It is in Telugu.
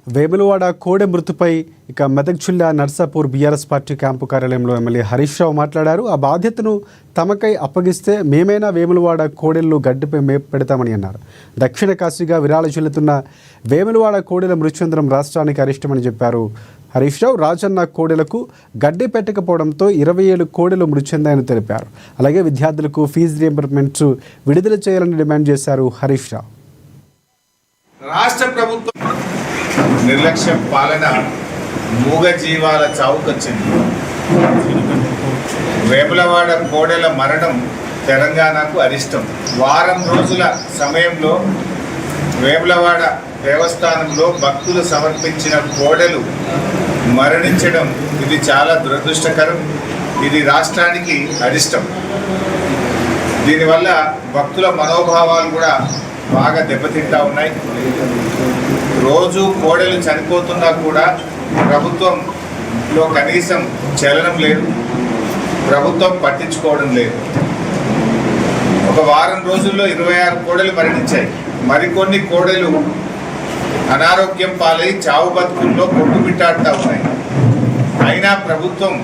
వేములవాడ కోడె మృతిపై ఇక మెదక్ జిల్లా నర్సాపూర్ బీఆర్ఎస్ పార్టీ క్యాంపు కార్యాలయంలో ఎమ్మెల్యే హరీష్ రావు మాట్లాడారు. ఆ బాధ్యతను తమకై అప్పగిస్తే మేమైనా వేములవాడ కోడెలను గడ్డిపై పెడతామని అన్నారు. దక్షిణ కాశీగా విరాళ చెల్లుతున్న వేములవాడ కోడెల మృతి చెందడం రాష్ట్రానికి అరిష్టమని చెప్పారు హరీష్ రావు. రాజన్న కోడెలకు గడ్డి పెట్టకపోవడంతో 27 కోడెలు మృతి చెందాయని తెలిపారు. అలాగే విద్యార్థులకు ఫీజు రీయింబర్స్మెంట్స్ విడుదల చేయాలని డిమాండ్ చేశారు హరీష్ రావు. రాష్ట్ర ప్రభుత్వం నిర్లక్ష్యం పాలన మూగ జీవాల చావుకొచ్చింది. వేములవాడ కోడెల మరణం తెలంగాణకు అరిష్టం. వారం రోజుల సమయంలో వేములవాడ దేవస్థానంలో భక్తులు సమర్పించిన కోడెలు మరణించడం ఇది చాలా దురదృష్టకరం. ఇది రాష్ట్రానికి అరిష్టం. దీనివల్ల భక్తుల మనోభావాలు కూడా బాగా దెబ్బతింటా ఉన్నాయి. రోజు కోడెలు చనిపోతున్నా కూడా ప్రభుత్వంలో కనీసం చలనం లేదు, ప్రభుత్వం పట్టించుకోవడం లేదు. ఒక వారం రోజుల్లో 26 కోడెలు మరణించాయి. మరికొన్ని కోడెలు అనారోగ్యం పాలై చావు బతుకుల్లో కొట్టుమిట్టాడుతూ ఉన్నాయి. అయినా ప్రభుత్వం